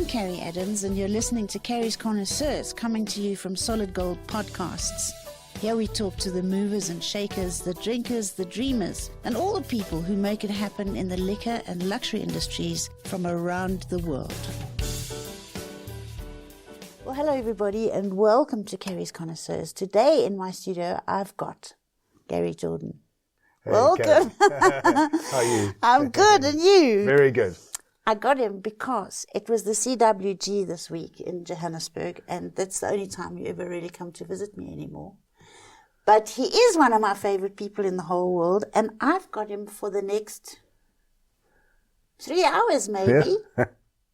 Carrie Adams, and you're listening to Carrie's Connoisseurs, coming to you from Solid Gold Podcasts. Here we talk to the movers and shakers, the drinkers, the dreamers, and all the people who make it happen in the liquor and luxury industries from around the world. Well, hello everybody, and welcome to Carrie's Connoisseurs. Today in my studio, I've got Gary Jordan. Hey, welcome. How are you? I'm good, and you? Very good. I got him because it was the CWG this week in Johannesburg, and that's the only time you ever really come to visit me anymore. But he is one of my favorite people in the whole world, and I've got him for the next 3 hours, maybe. Yeah.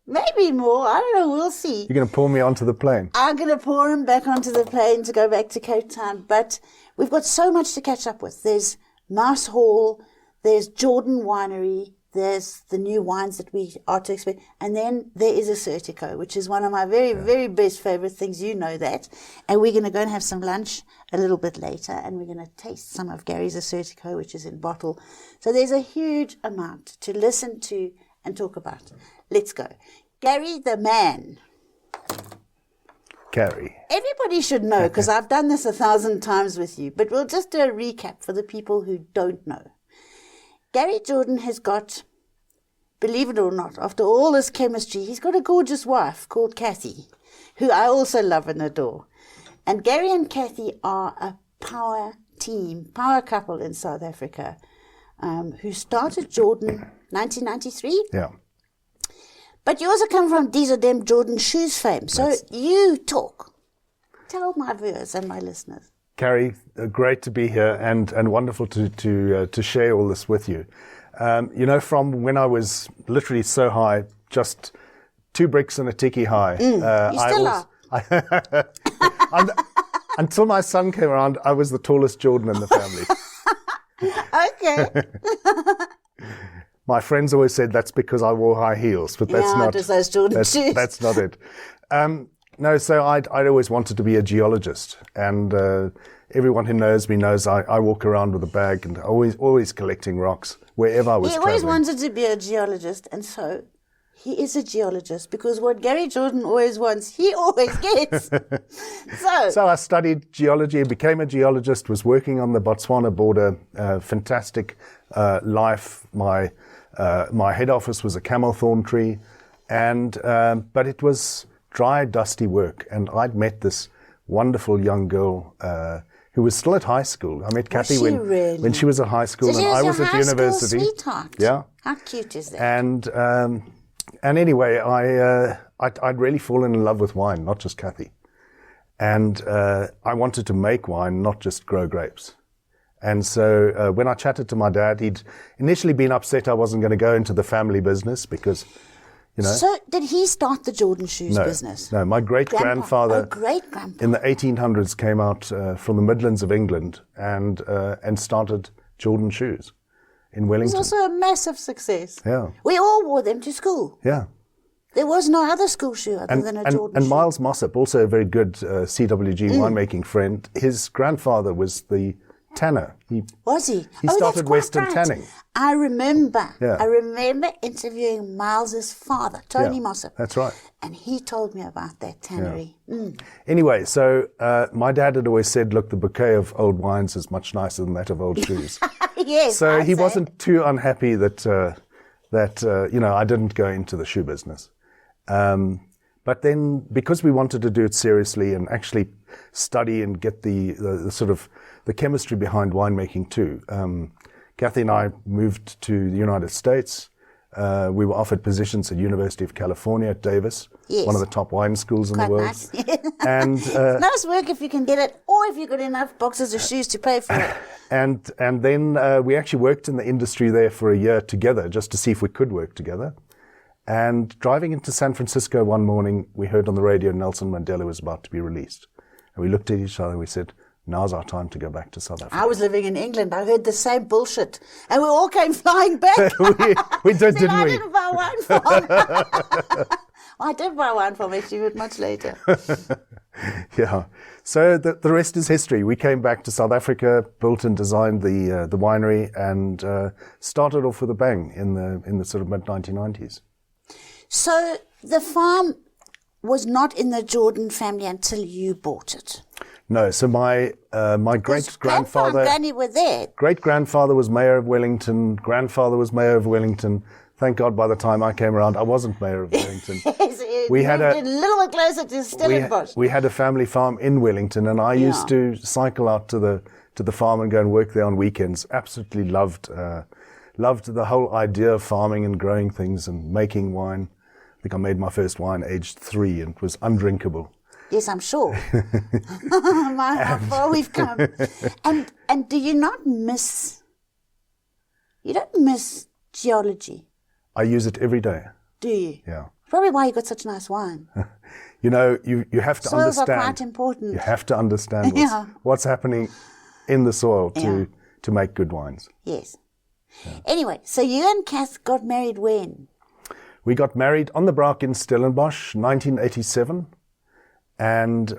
Maybe more. I don't know. We'll see. You're going to pull me onto the plane. I'm going to pour him back onto the plane to go back to Cape Town. But we've got so much to catch up with. There's Mouse Hall, there's Jordan Winery, there's the new wines that we are to expect, and then there is Assyrtiko, which is one of my very best favorite things. You know that. And we're going to go and have some lunch a little bit later, and we're going to taste some of Gary's Assyrtiko, which is in bottle. So there's a huge amount to listen to and talk about. Let's go. Gary the man. Gary. Everybody should know, because I've done this 1,000 times with you, but we'll just do a recap for the people who don't know. Gary Jordan has got, believe it or not, after all this chemistry, he's got a gorgeous wife called Kathy, who I also love and adore. And Gary and Kathy are a power team, power couple in South Africa, who started Jordan 1993. Yeah. But you also come from these are them Jordan shoes fame. So you talk. Tell my viewers and my listeners. Gary, great to be here and wonderful to share all this with you. You know, from when I was literally so high, just 2 bricks and a tikkie high. You still are. Until my son came around, I was the tallest Jordan in the family. Okay. My friends always said that's because I wore high heels, but that's not. Those Jordan shoes. That's not it. No, so I'd always wanted to be a geologist, and everyone who knows me knows I walk around with a bag and always collecting rocks wherever I was traveling. He always wanted to be a geologist, and so he is a geologist, because what Gary Jordan always wants, he always gets. So I studied geology and became a geologist, was working on the Botswana border, fantastic life. My head office was a camel thorn tree, and but it was dry, dusty work. And I'd met this wonderful young girl who was still at high school. I met Kathy when she was at high school, so and I was at university. Sweetheart. Yeah. How cute is that? And anyway, I'd really fallen in love with wine, not just Kathy. And I wanted to make wine, not just grow grapes. And so when I chatted to my dad, he'd initially been upset I wasn't going to go into the family business because, you know. So did he start the Jordan shoes business? No, my great-grandfather in the 1800s came out from the Midlands of England and started Jordan shoes in Wellington. It was also a massive success. Yeah. We all wore them to school. Yeah. There was no other school shoe other than a Jordan shoe. And Miles Mossop, also a very good CWG winemaking friend, his grandfather was the tanner. Was he? He started Western Tanning. I remember. Yeah. I remember interviewing Miles's father, Tony Mossop. That's right. And he told me about that tannery. Yeah. Anyway, so my dad had always said, look, the bouquet of old wines is much nicer than that of old shoes. Yes. So he wasn't too unhappy that I didn't go into the shoe business. But then, because we wanted to do it seriously and actually study and get the sort of the chemistry behind winemaking too, Kathy and I moved to the United States. We were offered positions at University of California at Davis, one of the top wine schools in the world. Nice. And it's nice work if you can get it, or if you've got enough boxes of shoes to pay for it. And then we actually worked in the industry there for a year together, just to see if we could work together. And driving into San Francisco one morning, we heard on the radio Nelson Mandela was about to be released. And we looked at each other and we said, now's our time to go back to South Africa. I was living in England. I heard the same bullshit. And we all came flying back. we did, didn't we? I didn't buy wine from. Well, I did buy wine from actually, but much later. Yeah. So the rest is history. We came back to South Africa, built and designed the winery, and started off with a bang in the sort of mid-1990s. So the farm was not in the Jordan family until you bought it. No, so my great grandfather, Grandpa and Granny were there. great grandfather was mayor of Wellington. Grandfather was mayor of Wellington. Thank God, by the time I came around, I wasn't mayor of Wellington. Yes, We had moved a little bit closer to Stellenbosch. We had a family farm in Wellington, and I used to cycle out to the farm and go and work there on weekends. Absolutely loved the whole idea of farming and growing things and making wine. I think I made my first wine aged 3, and it was undrinkable. Yes, I'm sure. How far we've come. And do you not miss? You don't miss geology, I use it every day. do you? Yeah. Probably why you got such nice wine. You know, you have to Soils understand. are quite important. You have to understand Yeah. what's happening in the soil Yeah. to make good wines. Yes. Anyway, so you and Kath got married when? We got married on the Braak in Stellenbosch, 1987. And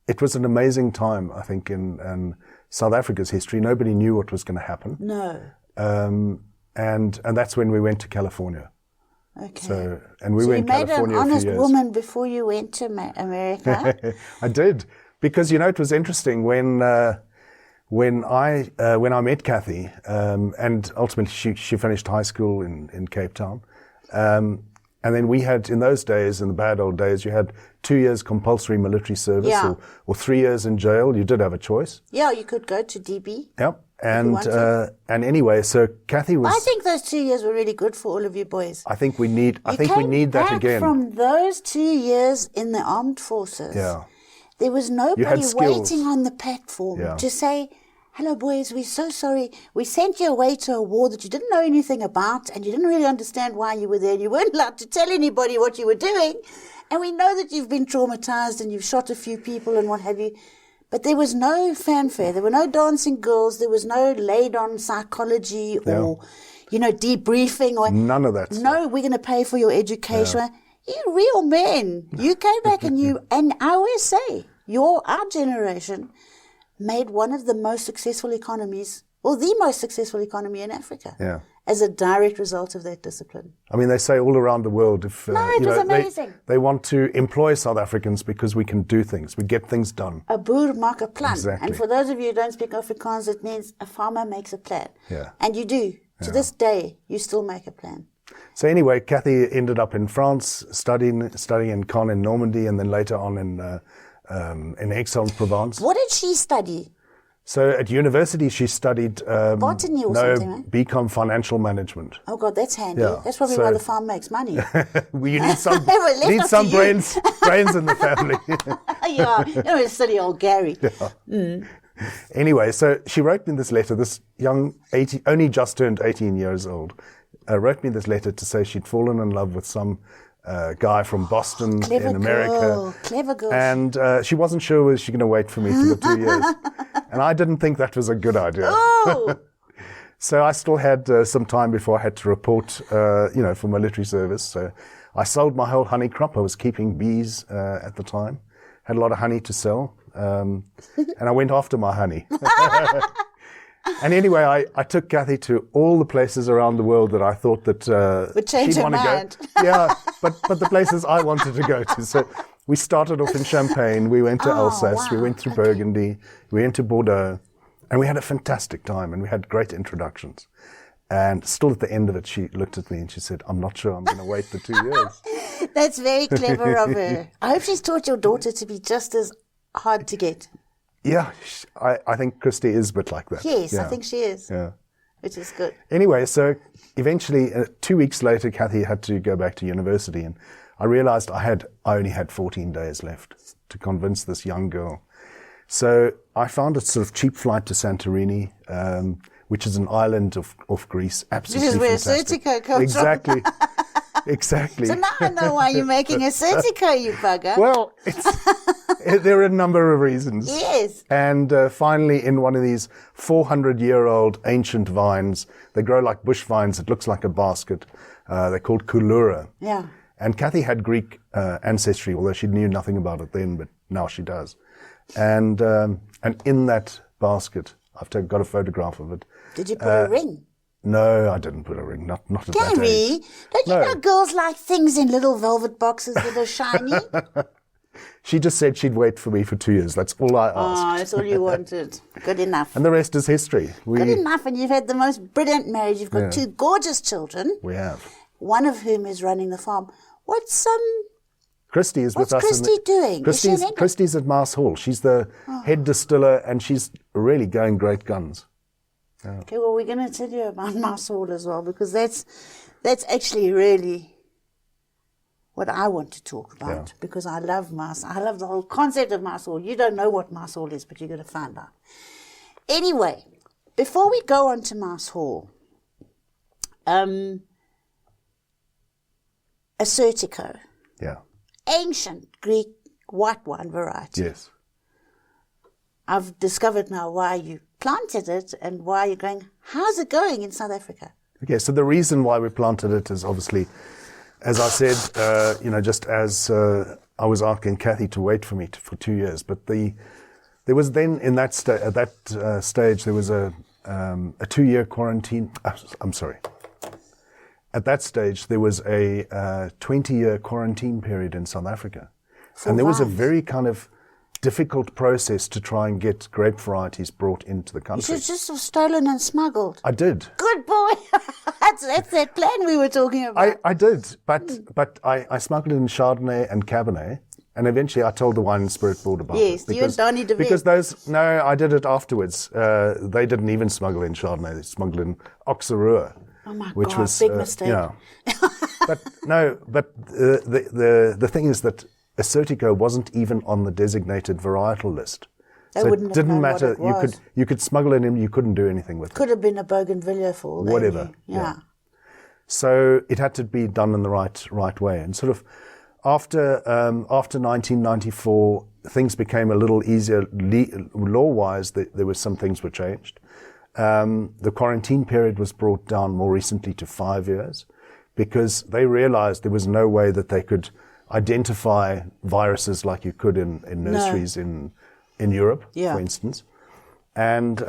it was an amazing time, I think, in South Africa's history. Nobody knew what was going to happen. No. And that's when we went to California. Okay. So we So were you in made California an a few honest years. woman before you went to America. I did, because it was interesting when I met Kathy, and ultimately she finished high school in Cape Town, and then we had, in those days, in the bad old days, you had 2 years compulsory military service, Yeah. or 3 years in jail. You did have a choice. Yeah, you could go to DB. Yep. And wanted. and anyway, so Kathy was. I think those 2 years were really good for all of you boys. I think we need You that came again. back from those 2 years in the armed forces. Yeah. There was nobody skills. waiting on the platform Yeah. to say, hello, boys, we're so sorry. We sent you away to a war that you didn't know anything about, and you didn't really understand why you were there. You weren't allowed to tell anybody what you were doing. And we know that you've been traumatized and you've shot a few people and what have you. But there was no fanfare. There were no dancing girls. There was no laid-on psychology or, debriefing. Or None of that. No, we're going to pay for your education. You real men. You came back and I always say, our generation made one of the most successful economies, or the most successful economy in Africa. Yeah. As a direct result of that discipline. I mean, they say all around the world, if it was amazing. They want to employ South Africans because we can do things, we get things done. A boer maak 'n plan. Exactly. And for those of you who don't speak Afrikaans, it means a farmer makes a plan. Yeah. And you do. To this day, you still make a plan. So anyway, Kathy ended up in France, studying in Caen in Normandy, and then later on in Aix-en-Provence. What did she study? So at university, she studied Botany or something, right? BCom financial management. Oh, God, that's handy. Yeah. That's probably So- why the farm makes money. You need some Well, left up to you. brains in the family. Yeah, silly old Gary. Anyway, so she wrote me this letter. This young, only just turned 18 years old, wrote me this letter to say she'd fallen in love with some guy from Boston Clever in America. girl. Clever girl. And she wasn't sure was she going to wait for me for the 2 years. And I didn't think that was a good idea. Oh! So I still had some time before I had to report, for military service. So I sold my whole honey crop. I was keeping bees at the time. Had a lot of honey to sell. And I went after my honey. And anyway, I took Kathy to all the places around the world that I thought that Would change she'd her want to mind. go. Yeah, but the places I wanted to go to. So we started off in Champagne. We went to Alsace. We wow. went through Burgundy. We went to Bordeaux. And we had a fantastic time, and we had great introductions. And still at the end of it, she looked at me and she said, I'm not sure I'm going to wait the 2 years. That's very clever of her. I hope she's taught your daughter to be just as hard to get. Yeah, I think Christy is a bit like that. Yes, Yeah. I think she is. Yeah. Which is good. Anyway, so eventually, 2 weeks later, Kathy had to go back to university, and I realized I only had 14 days left to convince this young girl. So I found a sort of cheap flight to Santorini, which is an island off Greece. Absolutely This is where fantastic. Assyrtiko comes Exactly. Exactly. So now I know why you're making Assyrtiko, you bugger. Well, there are a number of reasons. Yes. And finally, in one of these 400-year-old ancient vines, they grow like bush vines. It looks like a basket. They're called kulura. Yeah. And Kathy had Greek ancestry, although she knew nothing about it then, but now she does. And in that basket, I've got a photograph of it. Did you put a ring? No, I didn't put a ring. Not at that Gary, age. don't you No. know girls like things in little velvet boxes that are shiny? She just said she'd wait for me for 2 years. That's all I asked. Oh, that's all you wanted. Good enough. And the rest is history. Good enough, and you've had the most brilliant marriage. You've got 2 gorgeous children. We have. One of whom is running the farm. What's Christy is with us. Christy doing? Christy's at Mars Hall. She's the head distiller, and she's really going great guns. Yeah. Okay, well, we're going to tell you about Mars Hall as well, because that's actually really what I want to talk about, because I love Mars. I love the whole concept of Mars Hall. You don't know what Mars Hall is, but you're going to find out. Anyway, before we go on to Mars Hall, Assyrtiko. Yeah. Ancient Greek white wine variety. Yes. I've discovered now why you planted it and why you're going, how's it going in South Africa? Okay, so the reason why we planted it is obviously, as I said, just as I was asking Kathy to wait for me for 2 years, but there was then in that stage there was a 2-year quarantine. I'm sorry. At that stage, there was a 20-year quarantine period in South Africa. And there was a very kind of difficult process to try and get grape varieties brought into the country. You should just have stolen and smuggled. I did. Good boy. That's that plan we were talking about. I did, but I smuggled in Chardonnay and Cabernet, and eventually I told the Wine and Spirit Board about it. Yes, you and Donnie DeVille. Because I did it afterwards. They didn't even smuggle in Chardonnay, they smuggled in Auxerrois. Oh my which God, was, big mistake. Yeah. But the thing is that Assyrtiko wasn't even on the designated varietal list. So it didn't matter. You could smuggle it in, you couldn't do anything with it. Could have been a bougainvillea for all whatever. Yeah. So it had to be done in the right way. And sort of after 1994, things became a little easier law-wise. There were some things were changed. The quarantine period was brought down more recently to 5 years because they realized there was no way that they could identify viruses like you could in nurseries in Europe, for instance. And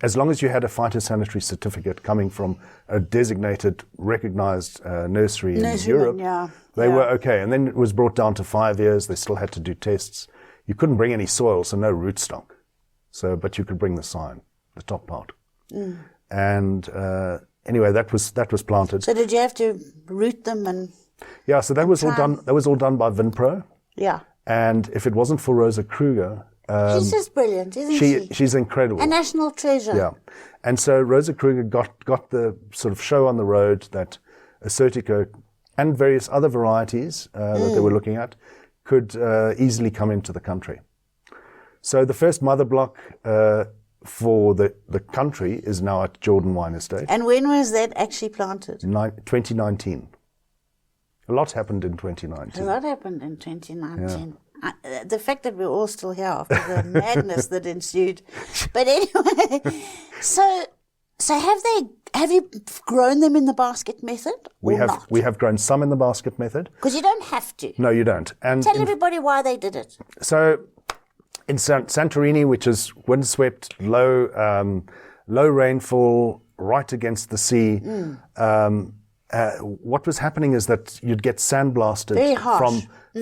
as long as you had a phytosanitary certificate coming from a designated, recognized nursery in Europe, they were okay. And then it was brought down to 5 years. They still had to do tests. You couldn't bring any soil, so no rootstock. But you could bring the sign, the top part. And anyway, that was planted. So did you have to root them and? Yeah, so that was all done. That was all done by Vinpro. Yeah. And if it wasn't for Rosa Kruger, she's just brilliant, isn't she? She's incredible. A national treasure. Yeah. And so Rosa Kruger got the sort of show on the road that Assyrtiko and various other varieties that they were looking at could easily come into the country. So the first mother block for the country is now at Jordan Wine Estate. And when was that actually planted? 2019. A lot happened in 2019. A lot happened in 2019. Yeah. The fact that we're all still here after the madness that ensued. But anyway, so have you grown them in the basket method? We have grown some in the basket method. Because you don't have to. No, you don't. And tell everybody why they did it. So in Santorini, which is windswept, low rainfall, right against the sea, what was happening is that you'd get sandblasted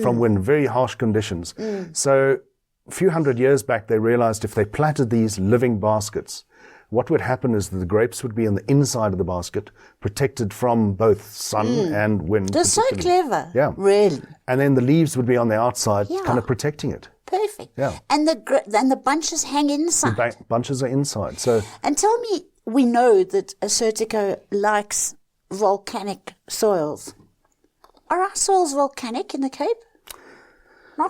from wind, very harsh conditions. So a few hundred years back, they realized if they planted these living baskets, what would happen is that the grapes would be on the inside of the basket, protected from both sun and wind. They're so clever. Yeah. Really. And then the leaves would be on the outside, kind of protecting it. Perfect. Yeah. And the bunches hang inside. The bunches are inside. So. And tell me, we know that Assyrtiko likes volcanic soils. Are our soils volcanic in the Cape?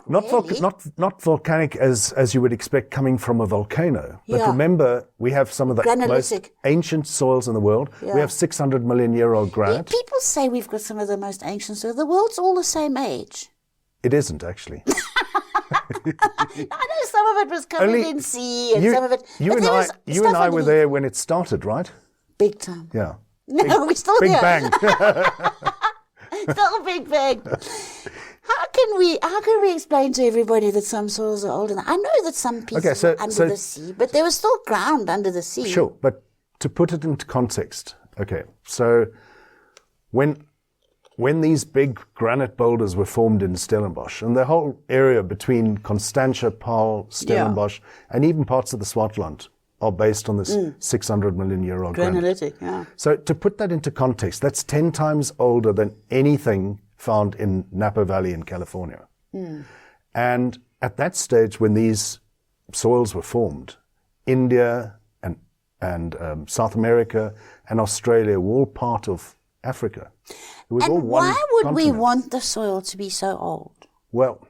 Not volcanic as you would expect coming from a volcano. But remember, we have some of the most ancient soils in the world. Yeah. We have 600 million year old granite. Yeah, people say we've got some of the most ancient soils. The world's all the same age. It isn't actually. I know some of it was covered in sea and some of it. You and I were there when it started, right? Big time. Yeah. No, we're still Big here. Bang. Still Big Bang. How can we explain to everybody that some soils are older? I know that some pieces are under the sea, but there was still ground under the sea. Sure, but to put it into context, Okay, so when these big granite boulders were formed in Stellenbosch, and the whole area between Constantia, Paarl, Stellenbosch, and even parts of the Swartland are based on this 600 million year old granite. Granitic, yeah. So to put that into context, that's 10 times older than anything found in Napa Valley in California. And at that stage, when these soils were formed, India and South America and Australia were all part of Africa. It was all And one why would we continent. want the soil to be so old? Well,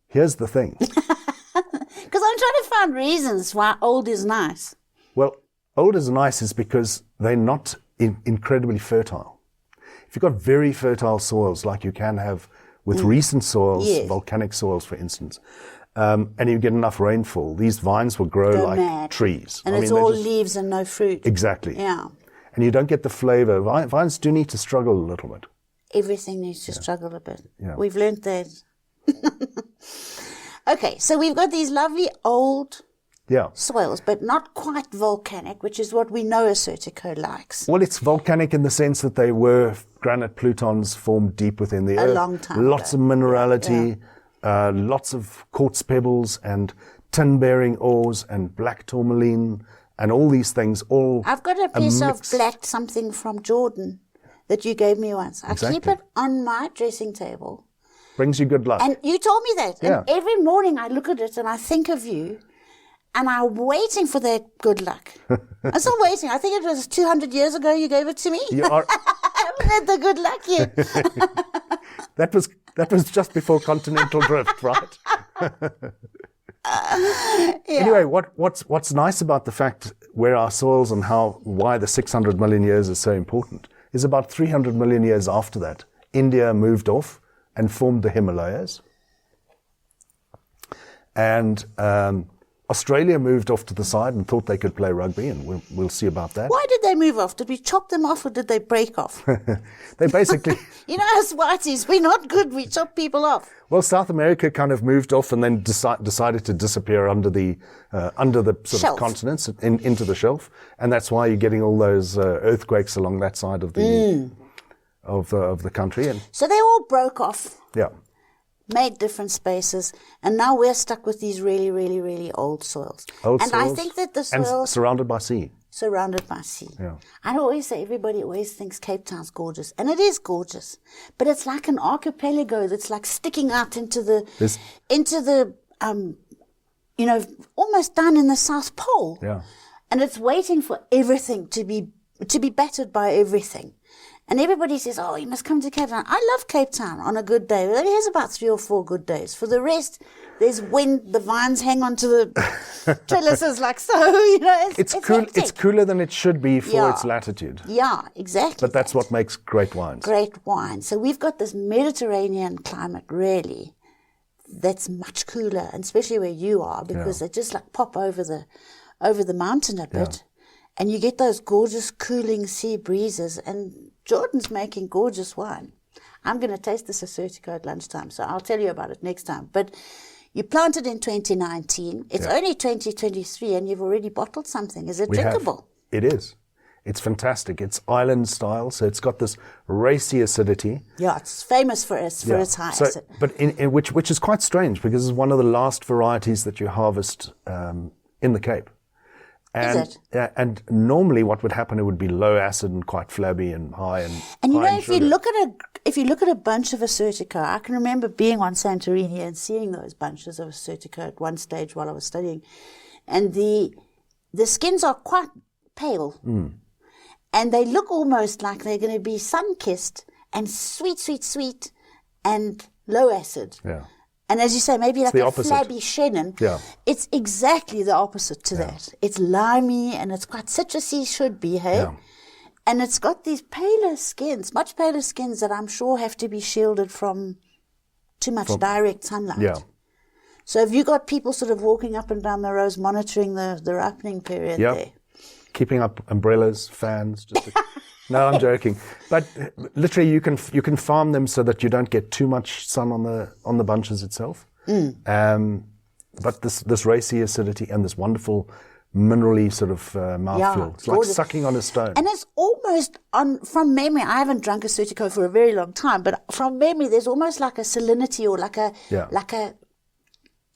here's the thing. Because I'm trying to find reasons why old is nice. Well, old is nice is because they're not incredibly fertile. If you've got very fertile soils, like you can have with recent soils, Yes. volcanic soils, for instance, and you get enough rainfall, these vines will grow Go like mad. trees. And I it's mean, they're all just- leaves and no fruit. Exactly. Yeah. And you don't get the flavor. Vines do need to struggle a little bit. Everything needs to struggle a bit. Yeah. We've learned that. Okay, so we've got these lovely old Yeah. soils, but not quite volcanic, which is what we know Assyrtiko likes. Well, it's volcanic in the sense that they were granite plutons formed deep within the earth. long time Lots ago. of minerality, lots of quartz pebbles and tin-bearing ores and black tourmaline and all these things. All I've got a piece of mix. black something from Jordan that you gave me once. I keep Exactly. it on my dressing table. Brings you good luck. And you told me that. Yeah. And every morning I look at it and I think of you. And I'm waiting for that good luck. I'm still waiting. I think it was 200 years ago you gave it to me. You are, I haven't had the good luck yet. that was just before continental drift, right? Anyway, what's nice about the fact where our soils and why the 600 million years is so important is about 300 million years after that, India moved off and formed the Himalayas. And Australia moved off to the side and thought they could play rugby, and we'll see about that. Why did they move off? Did we chop them off or did they break off? They basically, You know, as whiteys, we're not good. We chop people off. well, South America kind of moved off and then decided to disappear under the sort Shelf. of continents into the shelf, and that's why you're getting all those earthquakes along that side of the of the country. And So they all broke off, yeah, made different spaces, and now we're stuck with these really, really, really old soils. old and soils I think that the and soils surrounded by sea. surrounded by sea. Yeah. I always say everybody always thinks Cape Town's gorgeous, and it is gorgeous, but it's like an archipelago that's like sticking out into the almost down in the South Pole. Yeah. And it's waiting for everything to be battered by everything. And everybody says, oh, you must come to Cape Town. I love Cape Town on a good day. It only has about 3 or 4 good days. For the rest, there's wind, the vines hang onto the trellises like so. You know, It's cool. hectic. It's cooler than it should be for Yeah. its latitude. Yeah, exactly. But that's what makes great wines. Great wine. So we've got this Mediterranean climate, really, that's much cooler, and especially where you are, because they just like pop over the mountain a bit, and you get those gorgeous cooling sea breezes. And Jordan's making gorgeous wine. I'm going to taste this Assyrtiko at lunchtime, so I'll tell you about it next time. But you planted in 2019. It's only 2023, and you've already bottled something. Is it We have. drinkable? It is. It's fantastic. It's island style, so it's got this racy acidity. Yeah, it's famous for its high acid. But in which is quite strange because it's one of the last varieties that you harvest in the Cape. And, Is it? Yeah, and normally what would happen, it would be low acid and quite flabby and high and And you high know, in if you look at a bunch of Assyrtiko, I can remember being on Santorini and seeing those bunches of Assyrtiko at one stage while I was studying, and the skins are quite pale, and they look almost like they're going to be sun-kissed and sweet, sweet, sweet, and low acid. Yeah. And as you say, maybe like the a opposite. flabby Shannon. Yeah. It's exactly the opposite to that. It's limey and it's quite citrusy, should be, hey? Yeah. And it's got these paler skins, much paler skins that I'm sure have to be shielded from too much direct sunlight. Yeah. So have you got people sort of walking up and down the rows monitoring the ripening period Yeah. there? Keeping up umbrellas, fans. No, I'm joking. But literally, you can farm them so that you don't get too much sun on the bunches itself. But this racy acidity and this wonderful minerally sort of mouthfeel. It's like gorgeous. sucking on a stone. And it's almost from memory. I haven't drunk Assyrtiko for a very long time, but from memory, there's almost like a salinity or like a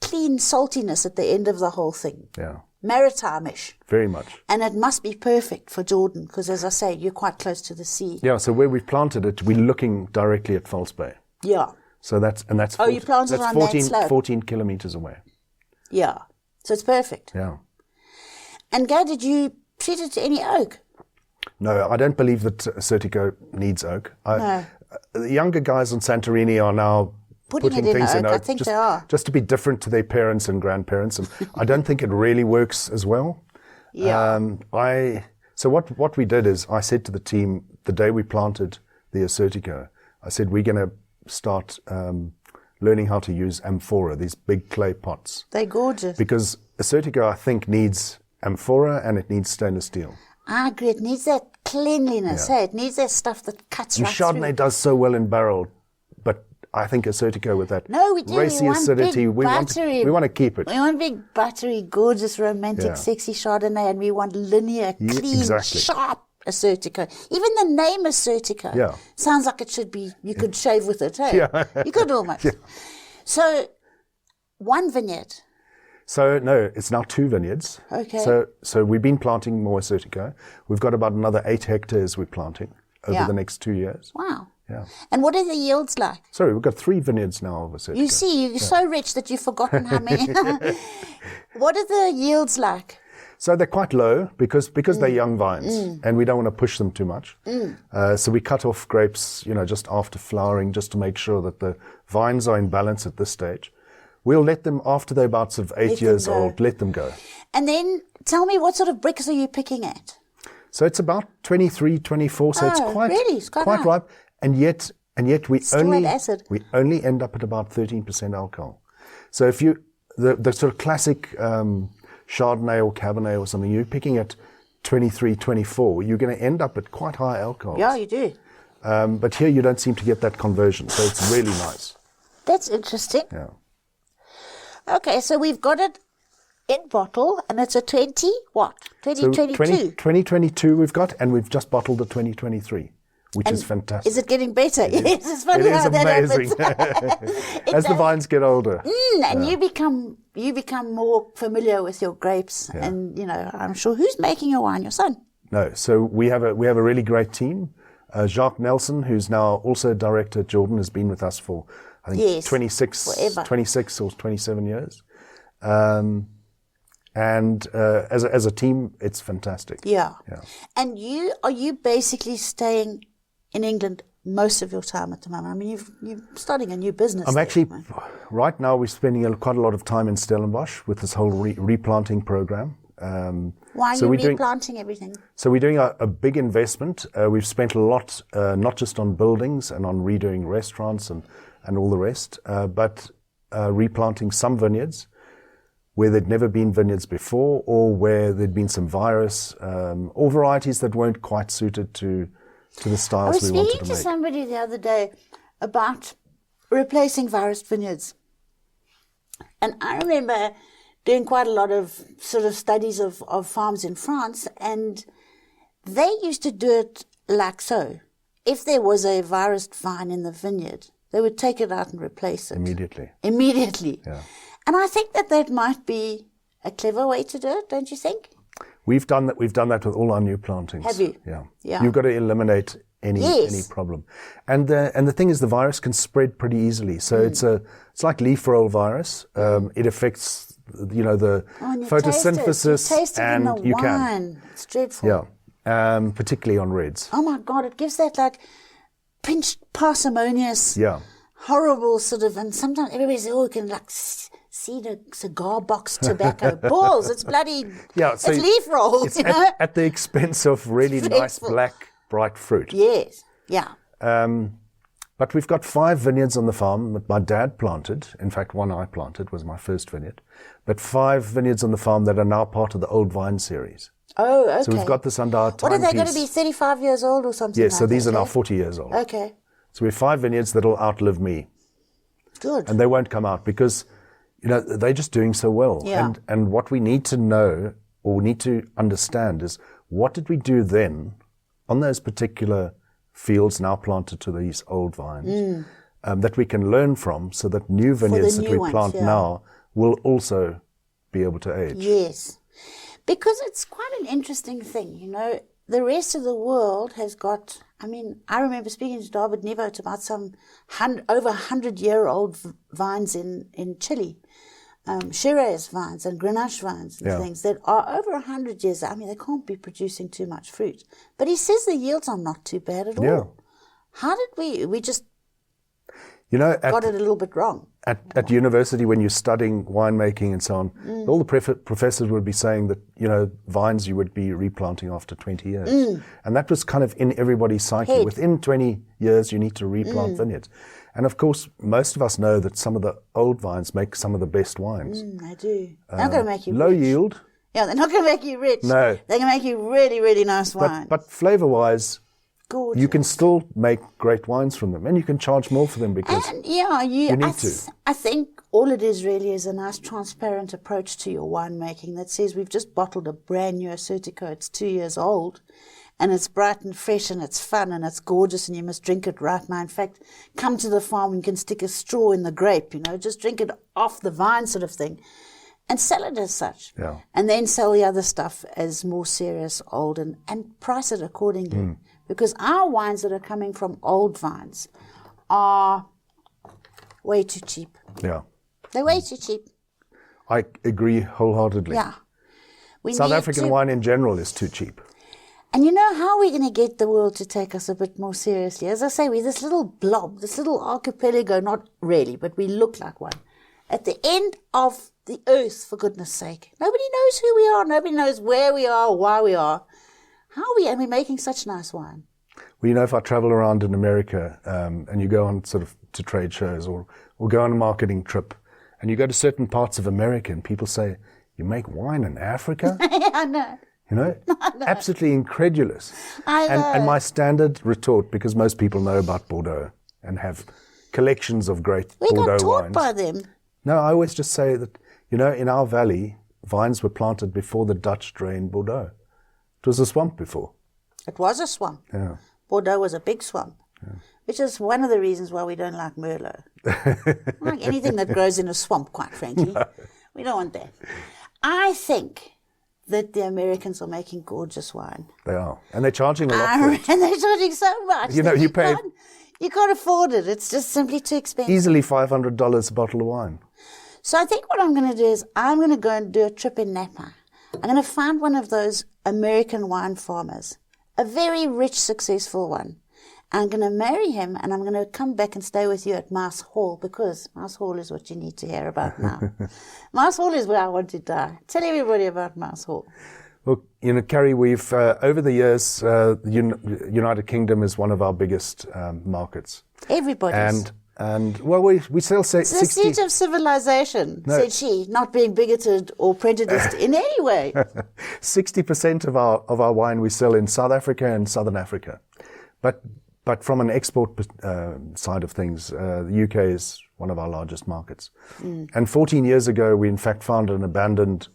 clean saltiness at the end of the whole thing. Yeah. Maritime-ish. Very much. And it must be perfect for Jordan because, as I say, you're quite close to the sea. Yeah, so where we've planted it, we're looking directly at False Bay. Yeah. So that's you planted on that slope? 14 kilometers away. Yeah. So it's perfect. Yeah. And Gay, did you treat it to any oak? No, I don't believe that Assyrtiko needs oak. No. The younger guys on Santorini are now putting things in oak. I think they are. Just to be different to their parents and grandparents. And I don't think it really works as well. Yeah. So what we did is I said to the team, the day we planted the Assyrtiko, I said, we're going to start learning how to use amphora, these big clay pots. They're gorgeous. Because Assyrtiko, I think, needs amphora and it needs stainless steel. I agree. It needs that cleanliness. Hey? It needs that stuff that cuts right Chardonnay through. does so well in barrel, but I think Assyrtiko with that No, we do. racy We want acidity, big we want to keep it. We want big, buttery, gorgeous, romantic, sexy Chardonnay, and we want linear, clean, exactly. sharp Assyrtiko. Even the name Assyrtiko sounds like it should be, you could shave with it, hey? Yeah. You could almost. Yeah. So, one vineyard. So, no, it's now 2 vineyards. Okay. So we've been planting more Assyrtiko. We've got about another 8 hectares we're planting over the next 2 years. Wow. Yeah. And what are the yields like? Sorry, we've got 3 vineyards now of Assyrtiko. You see, you're so rich that you've forgotten how many. What are the yields like? So they're quite low because they're young vines and we don't want to push them too much. So we cut off grapes, just after flowering, just to make sure that the vines are in balance at this stage. We'll let them, after they're about sort of 8 years old, let them go. And then tell me, what sort of bricks are you picking at? So it's about 23, 24, so it's quite ripe. ripe. And yet we Still acid. only end up at about 13% alcohol. So if the sort of classic Chardonnay or Cabernet or something, you're picking at 23, 24, you're going to end up at quite high alcohol. Yeah, you do. But here you don't seem to get that conversion, so it's really nice. That's interesting. Yeah. Okay, so we've got it in bottle, and it's a 2022? 2022 we've got, and we've just bottled the 2023, which is fantastic. Is it getting better? Yes, it's funny how that happens. As the vines get older. And you become more familiar with your grapes, and I'm sure, who's making your wine? Your son? No, so we have a really great team. Jacques Nelson, who's now also director at Jordan, has been with us for I think 26 or 27 years. And as a team, it's fantastic. Yeah. And are you basically staying in England most of your time at the moment? I mean, you're starting a new business. Right now we're spending quite a lot of time in Stellenbosch with this whole replanting program. Why are you replanting everything? So we're doing a big investment. We've spent a lot, not just on buildings and on redoing restaurants and all the rest, but replanting some vineyards where there'd never been vineyards before, or where there'd been some virus, or varieties that weren't quite suited to the styles we wanted to make. I was speaking to somebody the other day about replacing virus vineyards. And I remember doing quite a lot of sort of studies of farms in France, and they used to do it like so. If there was a virus vine in the vineyard, they would take it out and replace it. Immediately. Yeah. And I think that might be a clever way to do it, don't you think? We've done that with all our new plantings. Have you? Yeah. You've got to eliminate any problem. And the thing is, the virus can spread pretty easily. So it's like leaf roll virus. It affects the photosynthesis, and you wine. Can. It's dreadful. Yeah. Particularly on reds. Oh my God! It gives that like pinched, parsimonious, horrible sort of. And sometimes everybody says, "Oh, you can like see the cigar box tobacco balls." It's bloody. Yeah, so it's leaf rolls. It's at the expense of really nice black, bright fruit. Yes. Yeah. But we've got 5 vineyards on the farm that my dad planted. In fact, one I planted was my first vineyard. But 5 vineyards on the farm that are now part of the Old Vine series. Oh, okay. So we've got this under our timepiece. What are they going to be, 35 years old or something? Yes, so these are now 40 years old. Okay. So we have 5 vineyards that'll outlive me. Good. And they won't come out because, they're just doing so well. Yeah. And what we need to know or need to understand is, what did we do then on those particular fields now planted to these old vines that we can learn from, so that new vineyards that we plant now will also be able to age? Yes, because it's quite an interesting thing, you know. The rest of the world has got, I mean, I remember speaking to David Nevo about some over 100-year-old vines in Chile, Shiraz vines and Grenache vines and things that are over 100 years. I mean, they can't be producing too much fruit. But he says the yields are not too bad at all. How did we just got it a little bit wrong. At university, when you're studying winemaking and so on, all the professors would be saying that, you know, vines you would be replanting after 20 years. And that was kind of in everybody's psyche. Within 20 years, you need to replant vineyards. And of course, most of us know that some of the old vines make some of the best wines. They do. They're not going to make you low rich. yield. Yeah, they're not going to make you rich. No. They're going to make you really, really nice wine. But flavor-wise, gorgeous. You can still make great wines from them, and you can charge more for them because you need to. I think all it is really is a nice transparent approach to your winemaking that says we've just bottled a brand new Assyrtiko. It's 2 years old, and it's bright and fresh, and it's fun, and it's gorgeous, and you must drink it right now. In fact, come to the farm and you can stick a straw in the grape, you know, just drink it off the vine sort of thing, and sell it as such. Yeah. And then sell the other stuff as more serious old and price it accordingly. Because our wines that are coming from old vines are way too cheap. Yeah. They're way too cheap. I agree wholeheartedly. Yeah. South African wine in general is too cheap. And you know how we're going to get the world to take us a bit more seriously? As I say, we're this little blob, this little archipelago, not really, but we look like one. At the end of the earth, for goodness sake. Nobody knows who we are. Nobody knows where we are, why we are. How are we? And we're making such nice wine. Well, you know, if I travel around in America and you go on sort of to trade shows or go on a marketing trip and you go to certain parts of America and people say, you make wine in Africa? I know. You know? Absolutely incredulous. I know. And my standard retort, because most people know about Bordeaux and have collections of great Bordeaux wines. We got taught by them. No, I always just say that, you know, in our valley, vines were planted before the Dutch drained Bordeaux. It was a swamp before. It was a swamp. Yeah. Bordeaux was a big swamp, which is one of the reasons why we don't like Merlot. Like anything that grows in a swamp, quite frankly. No. We don't want that. I think that the Americans are making gorgeous wine. They are. And they're charging a lot for it. And they're charging so much. You know, you can't afford it. It's just simply too expensive. Easily $500 a bottle of wine. So I think what I'm going to do is I'm going to go and do a trip in Napa. I'm going to find one of those American wine farmers, a very rich, successful one. I'm going to marry him, and I'm going to come back and stay with you at Mouse Hall, because Mouse Hall is what you need to hear about now. Mouse Hall is where I want to die. Tell everybody about Mouse Hall. Well, you know, Carrie, we've, over the years, the United Kingdom is one of our biggest markets. Everybody's. And well, we still say it's 60... the seat of civilization, said she, not being bigoted or prejudiced in any way. 60% of our wine we sell in South Africa and Southern Africa. But from an export side of things, the UK is one of our largest markets. And 14 years ago, we in fact found an abandoned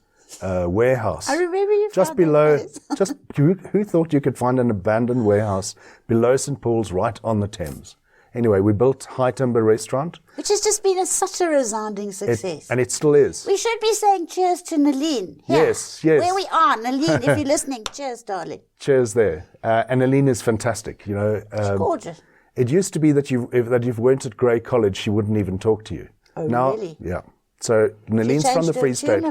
warehouse. I remember you just found below. Just who thought you could find an abandoned warehouse below St. Paul's, right on the Thames? Anyway, we built High Timber Restaurant. Which has just been such a resounding success. And it still is. We should be saying cheers to Naleen. Here, yes. Where we are, Naleen, if you're listening, cheers, darling. Cheers there. And Naleen is fantastic, you know. It's gorgeous. It used to be that if you weren't at Grey College, she wouldn't even talk to you. Oh, now, really? Yeah. So Naleen's from the Free State.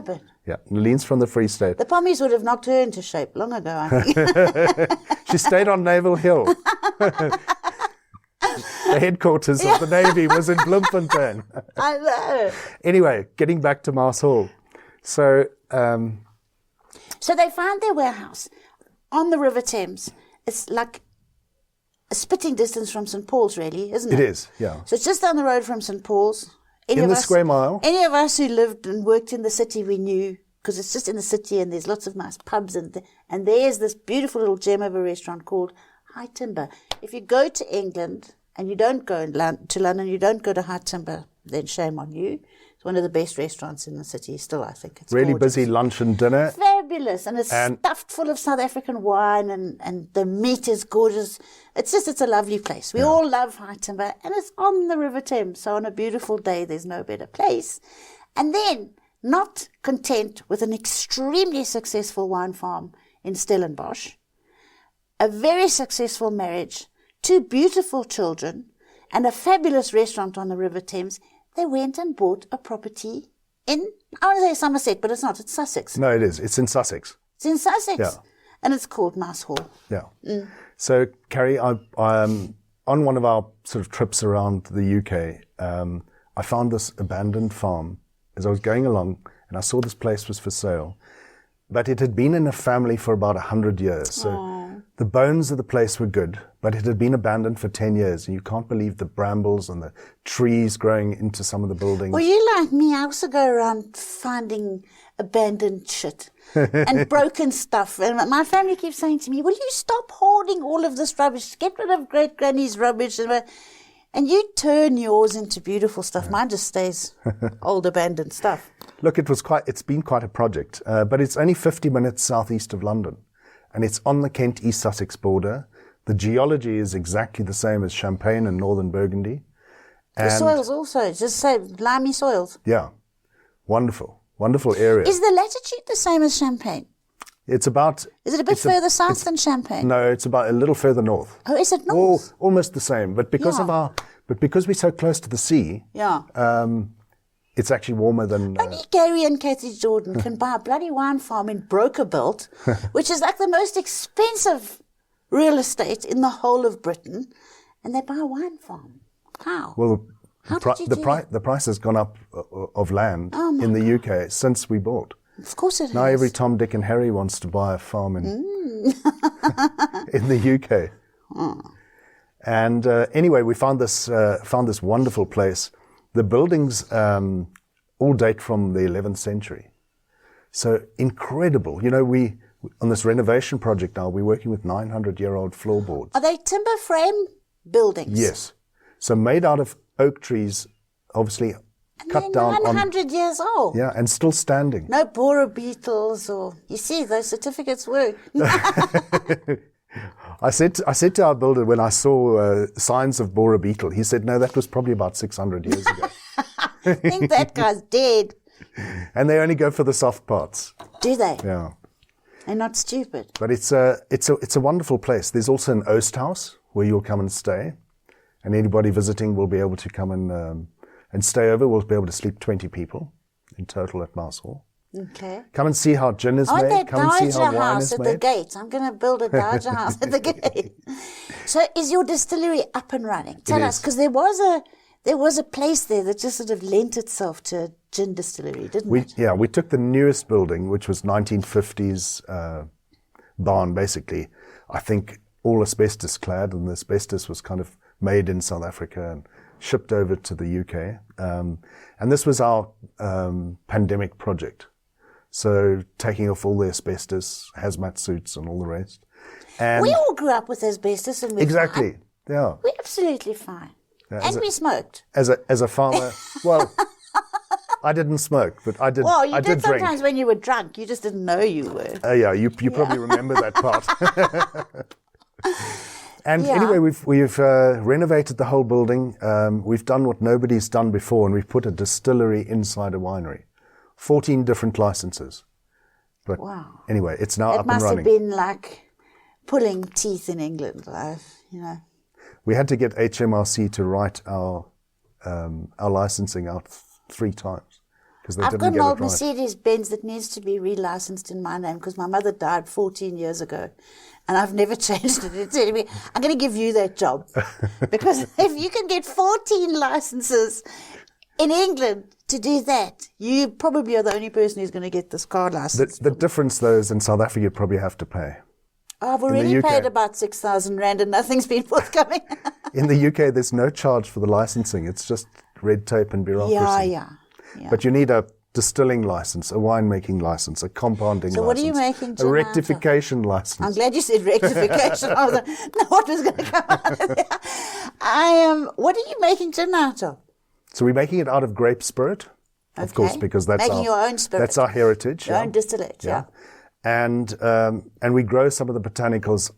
Yeah, Naleen's from the Free State. The pommies would have knocked her into shape long ago, I think. She stayed on Naval Hill. The headquarters of the Navy was in Bloemfontein. I know. Anyway, getting back to Mouse Hall. So they found their warehouse on the River Thames. It's like a spitting distance from St. Paul's, really, isn't it? It is, yeah. So it's just down the road from St. Paul's. In the square mile. Any of us who lived and worked in the city, we knew, because it's just in the city and there's lots of nice pubs. And there's this beautiful little gem of a restaurant called High Timber. If you go to England and you don't go to London, you don't go to High Timber, then shame on you. It's one of the best restaurants in the city still, I think. It's really gorgeous. busy lunch and dinner. Fabulous. And it's stuffed full of South African wine, and the meat is gorgeous. It's a lovely place. We all love high timber, and it's on the River Thames. So on a beautiful day, there's no better place. And then, not content with an extremely successful wine farm in Stellenbosch, a very successful marriage, 2 beautiful children, and a fabulous restaurant on the River Thames, they went and bought a property in, I want to say Somerset, but it's not, it's Sussex. No, it is. It's in Sussex. It's in Sussex. Yeah. And it's called Mouse Hall. Yeah. So, Carrie, I on one of our sort of trips around the UK, I found this abandoned farm as I was going along, and I saw this place was for sale. But it had been in a family for about 100 years. So the bones of the place were good, but it had been abandoned for 10 years. And you can't believe the brambles and the trees growing into some of the buildings. Well, you like me, I also go around finding abandoned shit and broken stuff. And my family keeps saying to me, will you stop hoarding all of this rubbish? Get rid of great granny's rubbish. And you turn yours into beautiful stuff. Mine just stays old abandoned stuff. Look, it's been quite a project, but it's only 50 minutes southeast of London, and it's on the Kent-East Sussex border. The geology is exactly the same as Champagne and Northern Burgundy. The soils also, just say limey soils. Yeah, wonderful area. Is the latitude the same as Champagne? It's about... Is it a bit further south than Champagne? No, it's about a little further north. Oh, is it north? Almost the same, but because we're so close to the sea, it's actually warmer than... Only Gary and Kathy Jordan can buy a bloody wine farm in Brokerbelt, which is like the most expensive real estate in the whole of Britain, and they buy a wine farm. How? Well, the price has gone up of land in the UK since we bought. Of course it has. Now every Tom, Dick and Harry wants to buy a farm in the UK. And anyway, we found this wonderful place. The buildings all date from the 11th century. So incredible. You know, we on this renovation project now, we're working with 900-year-old floorboards. Are they timber frame buildings? Yes. So made out of oak trees, obviously cut down on 900 years old. Yeah, and still standing. No borer beetles or... You see, those certificates work. I said to our builder when I saw signs of borer beetle, he said, no, that was probably about 600 years ago. I think that guy's dead. And they only go for the soft parts. Do they? Yeah. They're not stupid. But it's a wonderful place. There's also an Oast house where you'll come and stay. And anybody visiting will be able to come and stay over. We'll be able to sleep 20 people in total at Mouse Hall. Okay. Come and see how gin is I want made. that Come and see how Dowager wine house is at made. the gate. I'm going to build a Dowager house at the gate. So is your distillery up and running? Tell us, because there was a place there that just sort of lent itself to a gin distillery, didn't it? Yeah, we took the newest building, which was 1950s barn, basically. I think all asbestos clad, and the asbestos was kind of made in South Africa and shipped over to the UK. And this was our pandemic project. So taking off all the asbestos, hazmat suits and all the rest. And we all grew up with asbestos and we're exactly, fine. yeah. We're absolutely fine. Yeah, and we smoked. As a farmer, well, I didn't smoke, but I did. Well, you I did drink. sometimes when you were drunk. You just didn't know you were. Yeah, you probably remember that part. And anyway, we've renovated the whole building. We've done what nobody's done before, and we've put a distillery inside a winery. 14 different licenses. But wow. Anyway, it's now It up and must running. have been like pulling teeth in England, you know. We had to get HMRC to write our licensing out 3 times because they I've didn't got an get old it right. Mercedes-Benz that needs to be relicensed in my name because my mother died 14 years ago and I've never changed it. It's anyway, I'm going to give you that job because if you can get 14 licenses in England to do that, you probably are the only person who's going to get this car license. The difference, though, is in South Africa you probably have to pay. I've already paid about 6,000 Rand and nothing's been forthcoming. In the UK, there's no charge for the licensing. It's just red tape and bureaucracy. Yeah. But you need a distilling license, a winemaking license, a compounding license. So what are you making gin a rectification license. I'm glad you said rectification. I was like, no, what was going to come out of there? What are you making gin out of? So we're making it out of grape spirit. of course, because that's making your own spirit. That's our heritage. Your own distillate, yeah. And we grow some of the botanicals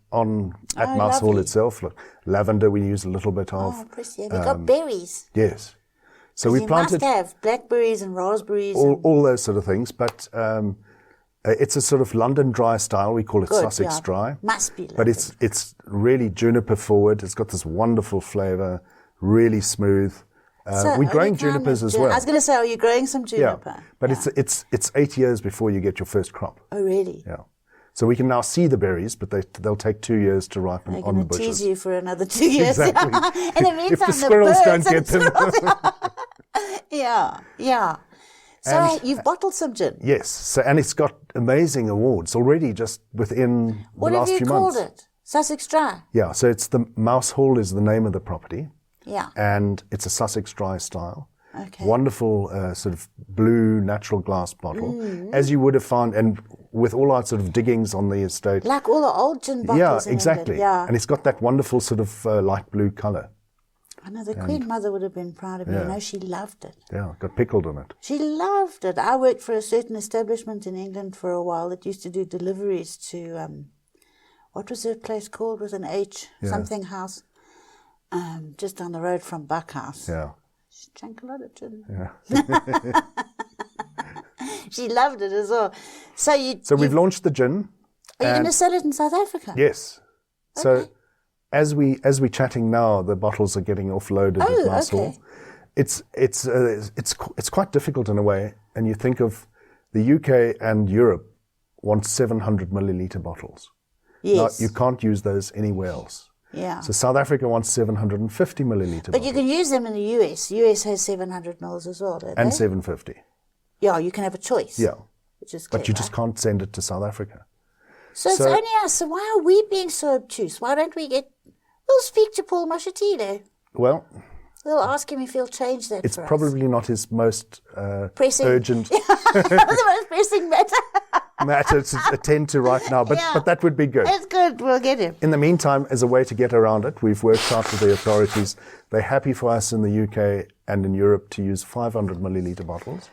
at Mouse Hall itself. Look, lavender we use a little bit of. Oh, pretty. Have you got berries? Yes. So we planted. You must have blackberries and raspberries. All those sort of things, but it's a sort of London dry style. We call it Sussex dry. Must be London. But it's really juniper forward. It's got this wonderful flavour, really smooth. We're growing junipers as well. I was going to say, are you growing some juniper? Yeah, but it's 8 years before you get your first crop. Oh, really? Yeah. So we can now see the berries, but they'll take 2 years to ripen on the bushes. They're going to tease you for another 2 years. Exactly. In the meantime, if the squirrels don't get them. Yeah. So you've bottled some gin. Yes. So and it's got amazing awards already just within the last few months. What have you called it? Sussex Dry? Yeah. So it's the Mouse Hall is the name of the property. Yeah. And it's a Sussex Dry style. Okay. Wonderful sort of blue natural glass bottle, as you would have found, and with all our sort of diggings on the estate. Like all the old gin bottles in exactly. England. Yeah, and it's got that wonderful sort of light blue colour. I know the Queen Mother would have been proud of me. You know, she loved it. Yeah, got pickled on it. She loved it. I worked for a certain establishment in England for a while that used to do deliveries to, what was the place called with an H? Something House. Just down the road from Buckhouse. Yeah. She drank a lot of gin. Yeah. She loved it as well. So we've launched the gin. Are you going to sell it in South Africa? Yes. Okay. So as we're chatting now, the bottles are getting offloaded at Mouse Hall. It's quite difficult in a way, and you think of the UK and Europe want 700 milliliter bottles. Yes. Now, you can't use those anywhere else. Yeah. So South Africa wants 750 milliliter But you can use them in the US. US has 700 mils as well, don't they? And 750. Yeah, you can have a choice. Yeah. Which is but you just can't send it to South Africa. So it's only us. So why are we being so obtuse? Why don't we we'll speak to Paul Mashatile. Well, we'll ask him if he'll change that it's for probably not his most pressing, urgent the most pressing matter to attend to right now, but that would be good. That's good. We'll get him. In the meantime, as a way to get around it, we've worked out with the authorities. They're happy for us in the UK and in Europe to use 500 milliliter bottles,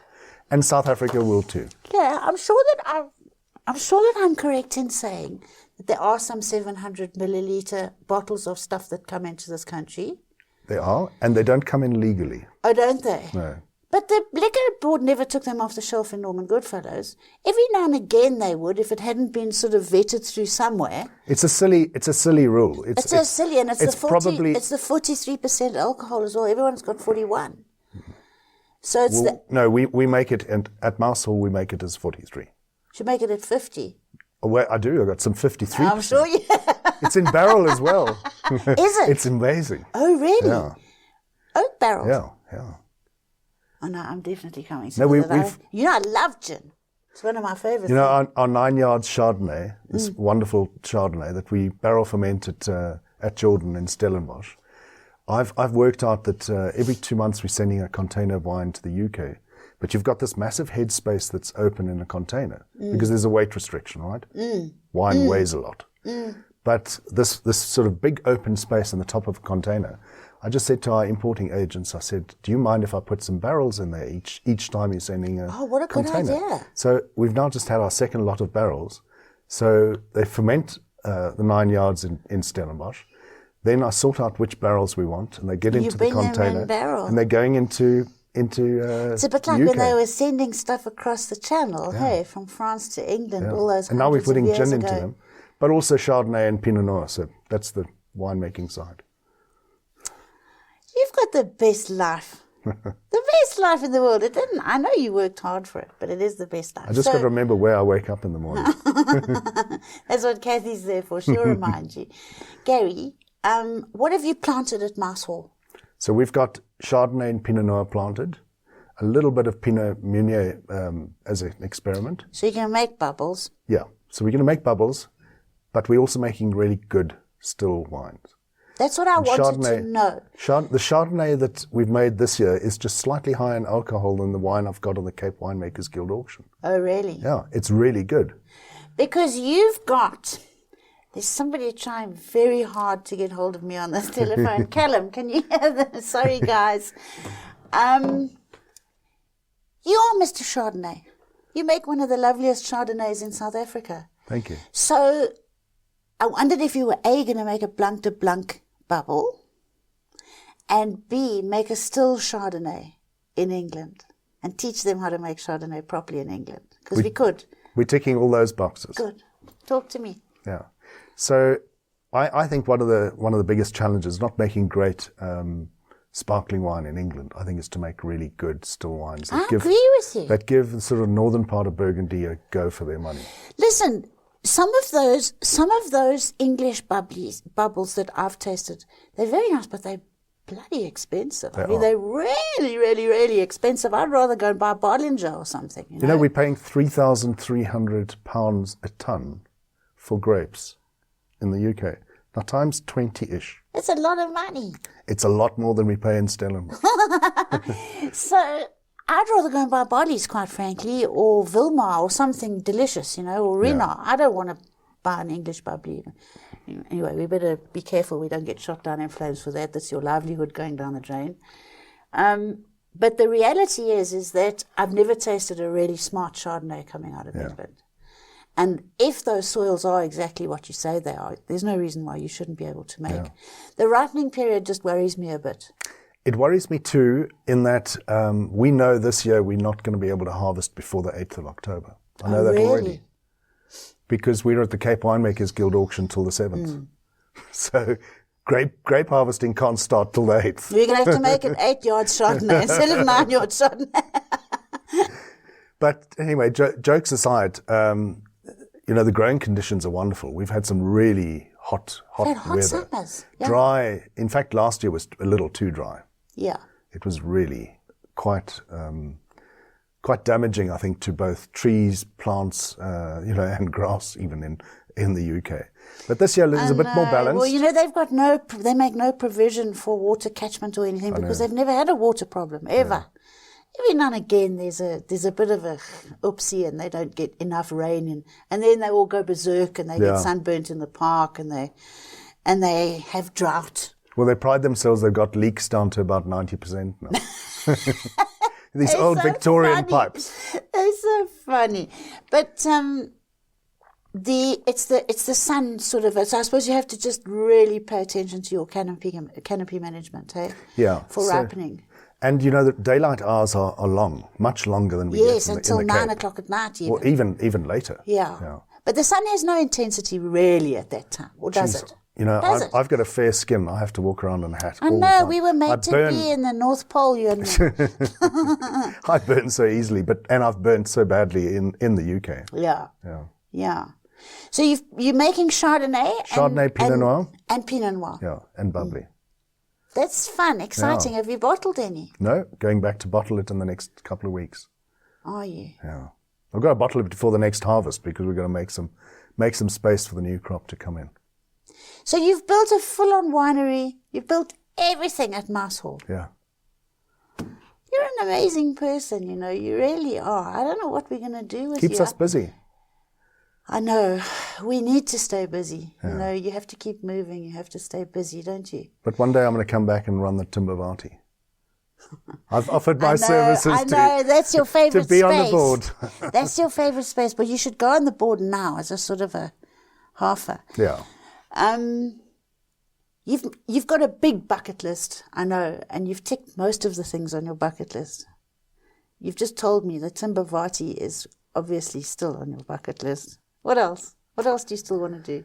and South Africa will too. Yeah, I'm sure that I'm correct in saying that there are some 700 milliliter bottles of stuff that come into this country. They are, and they don't come in legally. Oh, don't they? No. But the liquor board never took them off the shelf in Norman Goodfellows. Every now and again they would, if it hadn't been sort of vetted through somewhere. It's a silly rule. It's silly, and it's the 43% alcohol as well. Everyone's got 41. So it's we make it, and at Mouse Hall we make it as 43. Should make it at 50. Oh, well, I do. I got some 53. I'm sure you. It's in barrel as well. Is it? It's amazing. Oh, really? Yeah. Oak barrels. Yeah. Oh no, I'm definitely coming. No, I love gin. It's one of my favorites. You know, our 9 yards Chardonnay, this wonderful Chardonnay that we barrel ferment at Jordan in Stellenbosch. I've worked out that every 2 months we're sending a container of wine to the UK, but you've got this massive headspace that's open in a container because there's a weight restriction, right? Wine weighs a lot. But this sort of big open space in the top of a container, I just said to our importing agents, I said, do you mind if I put some barrels in there each time you're sending a container? Oh, what a good idea. So we've now just had our second lot of barrels. So they ferment the 9 yards in Stellenbosch. Then I sort out which barrels we want, and they get into the container. And they're going into it's a bit like UK. when they were sending stuff across the channel, hey, from France to England, all those. And now we're putting gin ago. into them, but also Chardonnay and Pinot Noir. So that's the winemaking side. You've got the best life. The best life in the world. I know you worked hard for it, but it is the best life. I just got to remember where I wake up in the morning. That's what Kathy's there for. She'll remind you. Gary, what have you planted at Mouse Hall? So we've got Chardonnay and Pinot Noir planted, a little bit of Pinot Meunier as an experiment. So you're going to make bubbles? Yeah. So we're going to make bubbles, but we're also making really good still wines. That's what I wanted to know. The Chardonnay that we've made this year is just slightly higher in alcohol than the wine I've got on the Cape Winemakers Guild auction. Oh, really? Yeah, it's really good. Because there's somebody trying very hard to get hold of me on this telephone. Callum, can you hear this? Sorry, guys. You've You are Mr. Chardonnay. You make one of the loveliest Chardonnays in South Africa. Thank you. So I wondered if you were A, going to make a Blanc de Blanc bubble, and B, make a still Chardonnay in England and teach them how to make Chardonnay properly in England. Because we could. We're ticking all those boxes. Good. Talk to me. Yeah. So I think one of the biggest challenges, not making great sparkling wine in England, I think, is to make really good still wines I agree with you. that give the sort of northern part of Burgundy a go for their money. Listen, some of those English bubbles that I've tasted, they're very nice, but they're bloody expensive. They're really, really, really expensive. I'd rather go and buy a Bollinger or something. You know, we're paying £3,300 a ton for grapes in the UK. Now, times 20-ish. It's a lot of money. It's a lot more than we pay in Stellenbosch. So I'd rather go and buy Bollies, quite frankly, or Wilmar or something delicious, or Renard. Yeah. I don't want to buy an English bubbly. Anyway, we better be careful we don't get shot down in flames for that. That's your livelihood going down the drain. But the reality is that I've never tasted a really smart Chardonnay coming out of England. And if those soils are exactly what you say they are, there's no reason why you shouldn't be able to make. Yeah. The ripening period just worries me a bit. It worries me too, in that we know this year we're not going to be able to harvest before the 8th of October. I know that already. Because we're at the Cape Winemakers Guild auction till the 7th. So grape harvesting can't start till the 8th. We're going to have to make an 8-yard Chardonnay instead of 9-yard Chardonnay. But anyway, jokes aside, the growing conditions are wonderful. We've had some really hot weather. Summers. Yeah. Dry. In fact, last year was a little too dry. Yeah. It was really quite damaging, I think, to both trees, plants, and grass, even in the UK. But this year is a bit more balanced. Well, they make no provision for water catchment or anything because they've never had a water problem ever. Yeah. Every now and again, there's a bit of a oopsie, and they don't get enough rain, and then they all go berserk, and they get sunburnt in the park, and they have drought. Well, they pride themselves; they've got leaks down to about 90% now. These They're old so Victorian funny. pipes. They're so funny, but it's the sun sort of. So I suppose you have to just really pay attention to your canopy management, hey? Yeah. For ripening. And the daylight hours are long, much longer than we get in until the 9 Cape. o'clock at night even. Or even later. Yeah. But the sun has no intensity really at that time, or does it? I've got a fair skin. I have to walk around in a hat all the know, time. we were made to be in the North Pole, you and me. I burn so easily, and I've burnt so badly in the UK. Yeah. So you're making Chardonnay, Pinot Noir. And Pinot Noir. Yeah, and bubbly. That's fun, exciting. Yeah. Have you bottled any? No, going back to bottle it in the next couple of weeks. Are you? Yeah. I've got to bottle it before the next harvest because we're going to make some space for the new crop to come in. So you've built a full-on winery. You've built everything at Mouse Hall. Yeah. You're an amazing person, You really are. I don't know what we're going to do with you. Keeps us busy. I know. We need to stay busy. Yeah. You have to keep moving. You have to stay busy, don't you? But one day I'm going to come back and run the Timbavati. I've offered my services I know. That's your favorite to be space. on the board. That's your favorite space, but you should go on the board now as a sort of a halfer. Yeah. You've got a big bucket list, I know, and you've ticked most of the things on your bucket list. You've just told me that Timbavati is obviously still on your bucket list. What else? What else do you still want to do?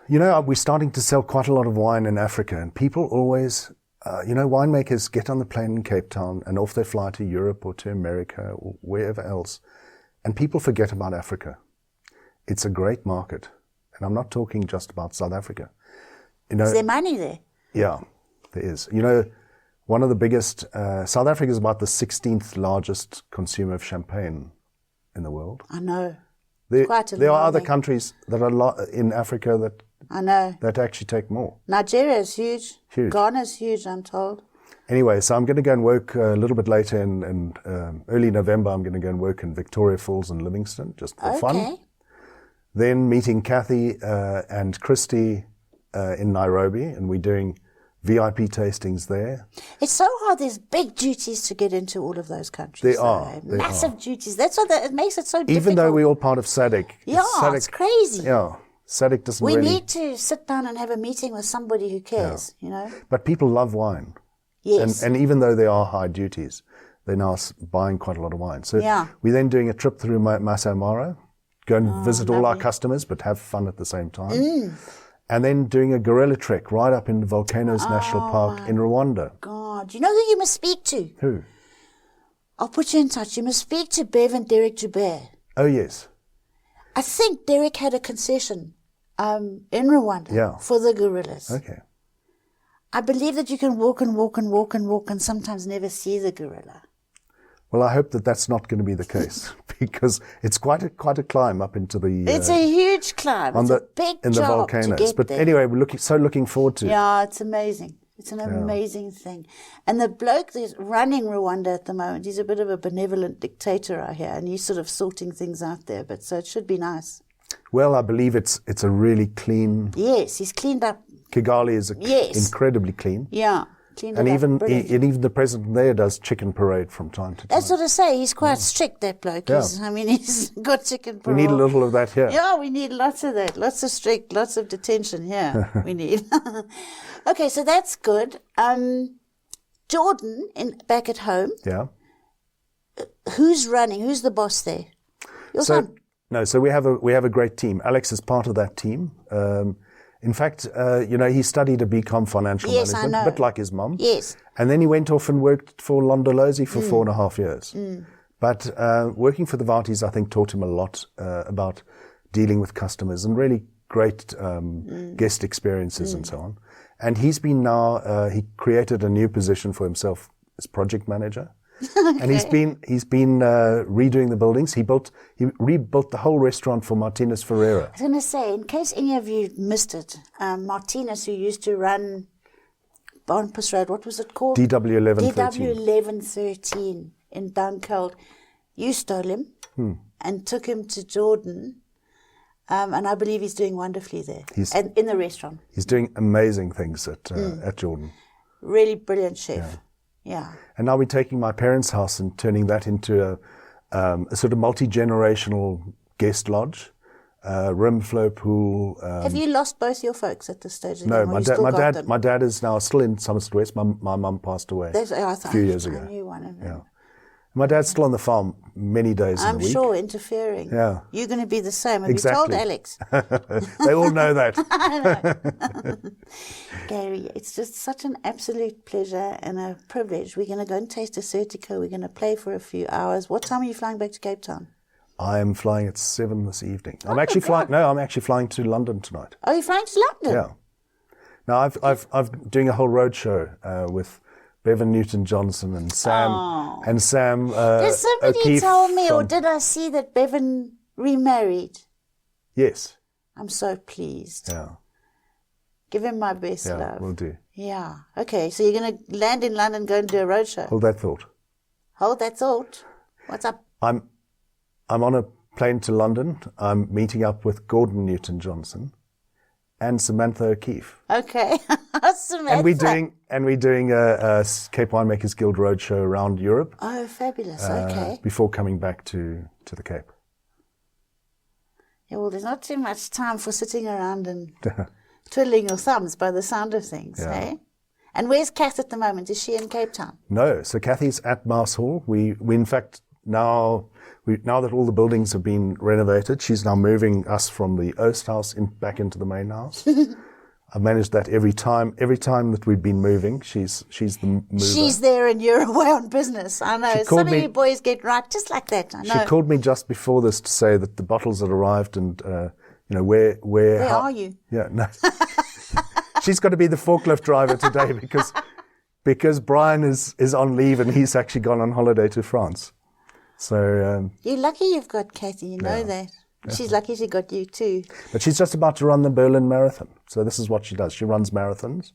We're starting to sell quite a lot of wine in Africa, and people always, winemakers get on the plane in Cape Town and off they fly to Europe or to America or wherever else, and people forget about Africa. It's a great market, and I'm not talking just about South Africa. Is there money there? Yeah, there is. One of the biggest, South Africa is about the 16th largest consumer of champagne in the world. I know. There are other countries that are in Africa that I know that actually take more. Nigeria is huge. Huge. Ghana's huge, I'm told. Anyway, so I'm going to go and work a little bit later in early November. I'm going to go and work in Victoria Falls and Livingston just for fun. Then meeting Kathy and Christy in Nairobi, and we're doing VIP tastings there. It's so hard. There's big duties to get into all of those countries. There are. Massive duties. That's what it makes it so difficult. Even though we're all part of SADC. Yeah, it's crazy. Yeah, SADC doesn't We really... need to sit down and have a meeting with somebody who cares, you know. But people love wine. Yes. And even though there are high duties, they're now buying quite a lot of wine. So we're then doing a trip through Masai Mara, go and visit all our customers, but have fun at the same time. And then doing a gorilla trek right up in the Volcanoes National Park in Rwanda. God, you know who you must speak to? Who? I'll put you in touch. You must speak to Bev and Derek Joubert. Oh, yes. I think Derek had a concession in Rwanda for the gorillas. Okay. I believe that you can walk and walk and walk and walk and sometimes never see the gorilla. Well, I hope that that's not going to be the case because it's quite a climb up into the... It's a huge climb. It's a big in the job volcanoes. to get But there. anyway, we're looking forward to it. Yeah, it's amazing. It's an amazing thing. And the bloke that's running Rwanda at the moment, he's a bit of a benevolent dictator out here, and he's sort of sorting things out there. But so it should be nice. Well, I believe it's a really clean... Yes, he's cleaned up. Kigali is incredibly clean. Yeah, cleaned and it even up. And even the president there does chicken parade from time to time. That's what I say. He's quite strict, that bloke. Yeah. He's got chicken parade. We need a little of that here. Yeah, we need lots of that. Lots of strict, lots of detention here. We need. Okay, so that's good. Jordan, back at home. Yeah. Who's running? Who's the boss there? Your son? No, so we have a great team. Alex is part of that team. In fact, he studied a BCom financial management, I know. a bit like his mum. Yes. And then he went off and worked for Londolozi for 4.5 years. But working for the Varties, I think, taught him a lot about dealing with customers and really great guest experiences and so on. And he's been now, he created a new position for himself as project manager. Okay. And he's been redoing the buildings. He rebuilt the whole restaurant for Martinez Ferreira. I was going to say, in case any of you missed it, Martinez, who used to run Bonpas Road, what was it called? DW1113. DW1113 in Dunkeld. You stole him and took him to Jordan, and I believe he's doing wonderfully there. And in the restaurant. He's doing amazing things at Jordan. Really brilliant chef. Yeah. And now we're taking my parents' house and turning that into a sort of multi-generational guest lodge, rim flow pool. Have you lost both your folks at this stage? No, my dad is now still in Somerset West. My mum passed away a few years ago. I knew one of them. Yeah. My dad's still on the farm many days in the week. I'm sure, interfering. Yeah. You're going to be the same. Have Exactly. you told Alex? They all know that. I know. Gary, it's just such an absolute pleasure and a privilege. We're going to go and taste Assyrtiko. We're going to play for a few hours. What time are you flying back to Cape Town? I am flying at 7 this evening. I'm actually flying to London tonight. Oh, you're flying to London? Yeah. Now I've doing a whole road show with Bevan Newton-Johnson and Sam. Did somebody O'Keefe tell me, or did I see that Bevan remarried? Yes. I'm so pleased. Yeah. Give him my best Yeah, love. will do. Yeah. Okay, so you're going to land in London, go and do a road show. Hold that thought. Hold that thought. What's up? I'm on a plane to London. I'm meeting up with Gordon Newton-Johnson and Samantha O'Keefe. Okay. Samantha. And we're doing a Cape Winemakers Guild roadshow around Europe. Oh, fabulous. Okay. Before coming back to the Cape. Yeah, well, there's not too much time for sitting around and twiddling your thumbs by the sound of things, eh? And where's Kath at the moment? Is she in Cape Town? No. So Kathy's at Mouse Hall. We in fact, now that all the buildings have been renovated, she's now moving us from the Oast House back into the main house. I've managed that every time that we've been moving, she's the mover. She's there and you're away on business. I know. Some of you boys get right just like that. I know. She called me just before this to say that the bottles had arrived and, where are you? Yeah, no. She's got to be the forklift driver today because Brian is on leave and he's actually gone on holiday to France. So you're lucky you've got Kathy, you know that. Yeah. She's lucky she got you too. But she's just about to run the Berlin Marathon. So this is what she does. She runs marathons.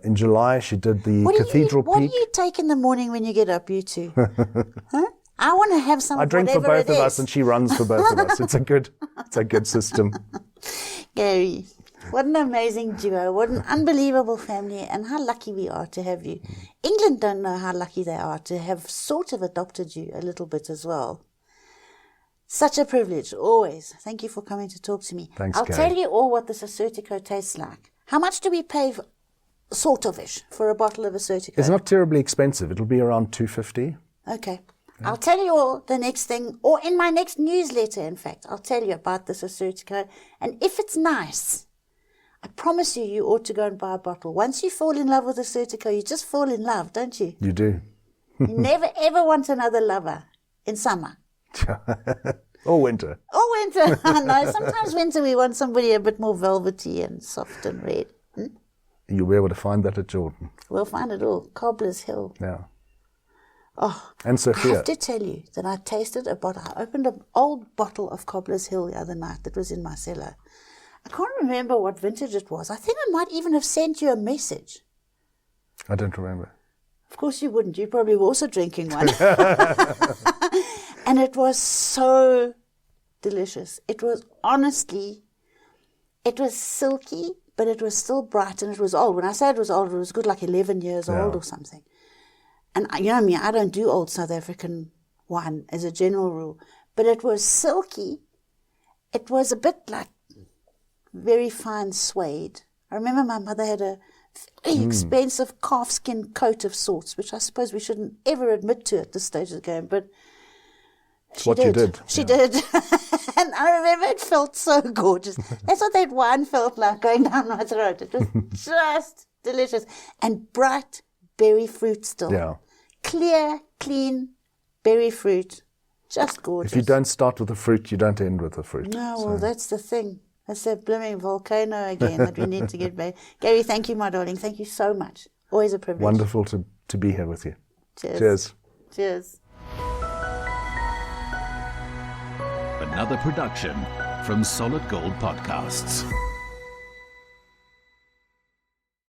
In July, she did the Cathedral Peak. What do you take in the morning when you get up, you two? Huh? I want to have some. I drink for both of us and she runs for both of us. It's a good system. Gary, What an amazing duo. What an unbelievable family, and how lucky we are to have you. England don't know how lucky they are to have sort of adopted you a little bit as well. Such a privilege, always. Thank you for coming to talk to me. Thanks, I'll Gary. tell you all what this Assyrtiko tastes like. How much do we pay, sort of-ish, for a bottle of Assyrtiko? It's not terribly expensive. It'll be around $2.50. Okay. I'll tell you all the next thing, or in my next newsletter, in fact, I'll tell you about this Assyrtiko. And if it's nice, I promise you, you ought to go and buy a bottle. Once you fall in love with Assyrtiko, you just fall in love, don't you? You do. You never, ever want another lover in summer. Or winter. Or winter. No, sometimes winter we want somebody a bit more velvety and soft and red. You'll be able to find that at Jordan. We'll find it all. Cobbler's Hill. Yeah. Oh, And I Sophia. have to tell you that I tasted a bottle. I opened an old bottle of Cobbler's Hill the other night that was in my cellar. I can't remember what vintage it was. I think I might even have sent you a message. I don't remember. Of course you wouldn't. You probably were also drinking one. And it was so delicious. It was honestly, it was silky, but it was still bright and it was old. When I say it was old, it was good like 11 years old or something. And you know me, I don't do old South African wine as a general rule. But it was silky. It was a bit like very fine suede. I remember my mother had a very expensive calfskin coat of sorts, which I suppose we shouldn't ever admit to at this stage of the game, but What you did. She did. And I remember it felt so gorgeous. That's what that wine felt like going down my throat. It was just delicious. And bright berry fruit still. Yeah. Clear, clean berry fruit. Just gorgeous. If you don't start with the fruit, you don't end with the fruit. No, well, that's the thing. That's that blooming volcano again that we need to get back. Gary, thank you, my darling. Thank you so much. Always a privilege. Wonderful to be here with you. Cheers. Cheers. Cheers. Another production from Solid Gold Podcasts.